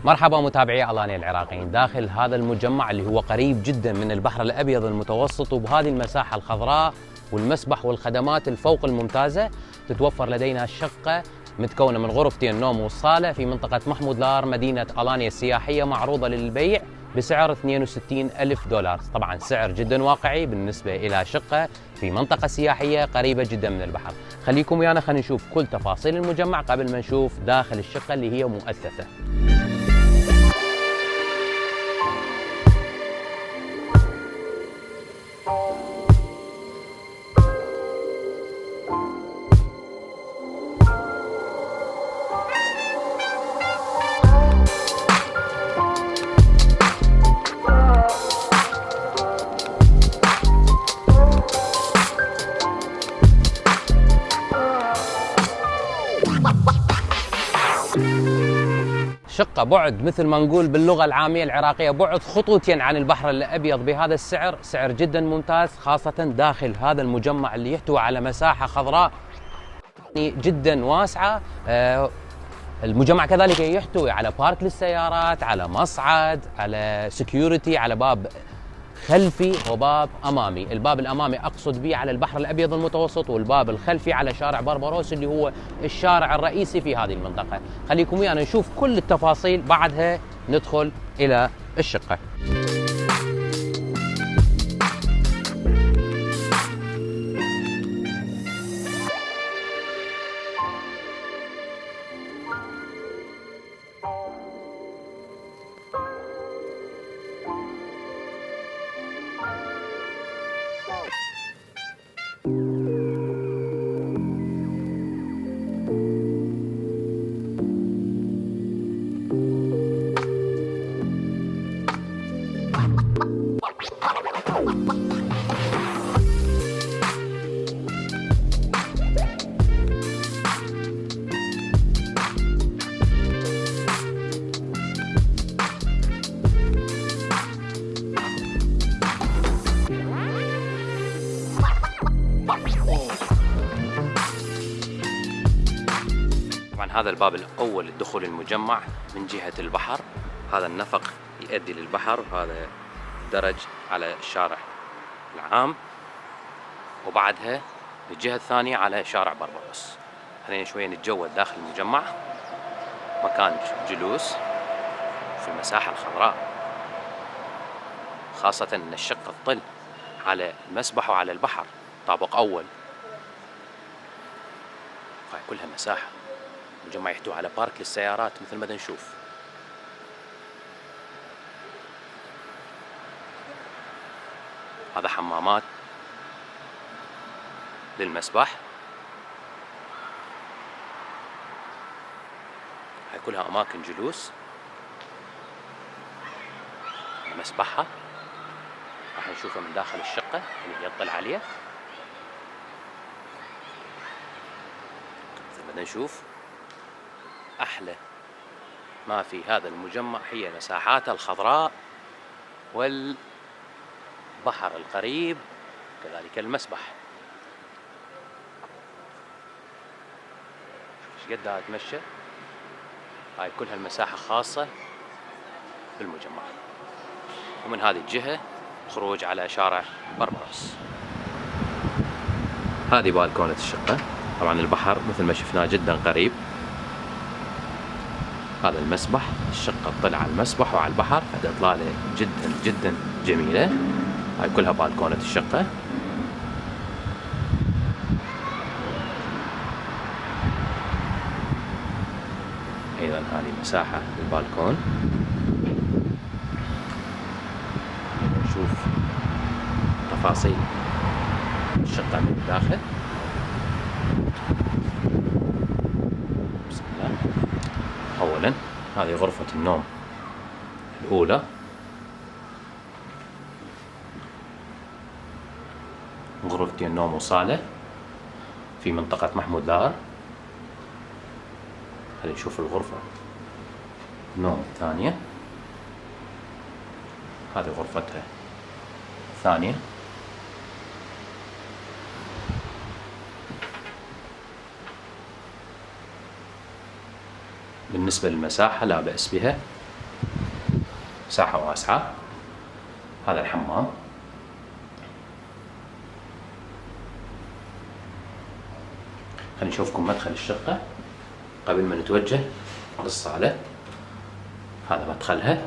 مرحبا متابعي ألانيا العراقيين داخل هذا المجمع اللي هو قريب جدا من البحر الأبيض المتوسط، وبهذه المساحة الخضراء والمسبح والخدمات الفوق الممتازة. تتوفر لدينا الشقة متكونة من غرفتين نوم والصالة في منطقة محمود لار مدينة ألانيا السياحية، معروضة للبيع بسعر 62 ألف دولار. طبعا سعر جدا واقعي بالنسبة إلى شقة في منطقة سياحية قريبة جدا من البحر. خليكم ويانا خلينا نشوف كل تفاصيل المجمع قبل ما نشوف داخل الشقة اللي هي مؤثثة. شقة بعد مثل ما نقول باللغة العامية العراقية بعد خطوتين عن البحر الأبيض بهذا السعر، سعر جدا ممتاز، خاصة داخل هذا المجمع اللي يحتوي على مساحة خضراء جدا واسعة. المجمع كذلك يحتوي على بارك للسيارات، على مصعد، على سكيورتي، على باب خلفي وباب امامي. الباب الامامي اقصد به على البحر الابيض المتوسط، والباب الخلفي على شارع بربروس اللي هو الشارع الرئيسي في هذه المنطقه. خليكم ويانا نشوف كل التفاصيل، بعدها ندخل الى الشقه. طبعا هذا الباب الأول لدخول المجمع من جهة البحر، هذا النفق يؤدي للبحر، وهذا درج على الشارع العام، وبعدها الجهة الثانية على شارع بربروس. خلينا شوية نتجول داخل المجمع، مكان جلوس في المساحة الخضراء، خاصة أن الشقة تطل على المسبح وعلى البحر، طابق أول، كلها مساحة. المجمع يحتوي على بارك للسيارات مثل ما نشوف. هذا حمامات للمسبح، هاي كلها أماكن جلوس. مسبحها راح نشوفها من داخل الشقة اللي يطل عليها. مثل ما نشوف أحلى ما في هذا المجمع هي مساحاته الخضراء والبحر القريب، كذلك المسبح. شوف ايش قد اتمشى. هاي كلها المساحة خاصة بالمجمع. ومن هذه الجهة خروج على شارع بربروس. هذه بالكونة الشقة، طبعا البحر مثل ما شفناه جدا قريب. هذا المسبح، الشقة تطل على المسبح وعلى البحر، هذا إطلالة جدا جدا جميلة. هاي كلها بالكونة الشقة. أيضا هذه مساحة للبالكون. نشوف تفاصيل الشقة من الداخل. بسم الله. أولا هذه غرفة النوم الأولى، غرفتين نوم وصالة في منطقة محمود لار. خلينا نشوف الغرفة النوم الثانية. هذه غرفتها الثانية. بالنسبة للمساحة لا بأس بها، مساحة واسعة. هذا الحمام. خلينا نشوفكم مدخل الشقة قبل ما نتوجه للصالة. هذا مدخلها.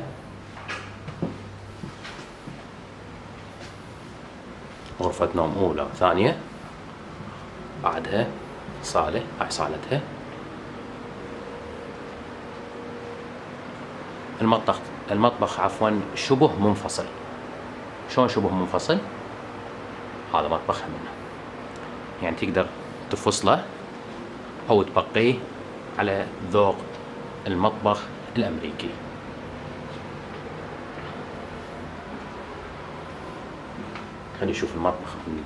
غرفة نوم أولى وثانية، بعدها صالة، هاي صالتها. المطبخ عفوا شبه منفصل. شلون شبه منفصل؟ هذا مطبخها منه، يعني تقدر تفصله أو تبقيه على ذوق المطبخ الأمريكي. خلينا نشوف المطبخ من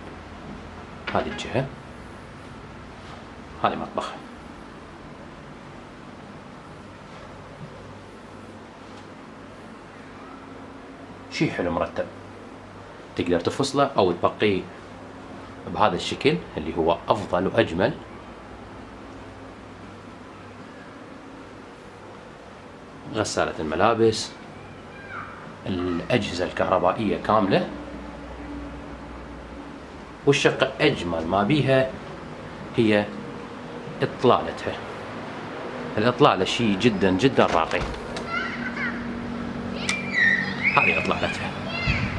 هذه الجهة. هذه مطبخها. شي حلو مرتب، تقدر تفصله أو تبقيه بهذا الشكل اللي هو أفضل وأجمل. غسالة الملابس، الأجهزة الكهربائية كاملة. والشقة أجمل ما بيها هي إطلالتها. الإطلالة شيء جدا جدا راقي. هذه إطلالتها،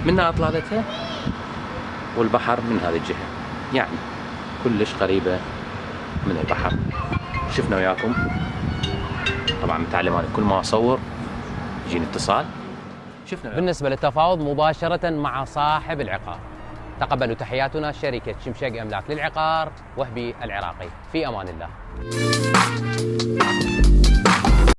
منها إطلالتها والبحر من هذه الجهة، يعني كلش قريبة من البحر. شفنا وياكم طبعا متعلم أنا كل ما أصور يجيني اتصال. شفنا بالنسبة للتفاوض مباشرة مع صاحب العقار. تقبلوا تحياتنا شركة شمشق أملاك للعقار وهبي العراقي. في أمان الله.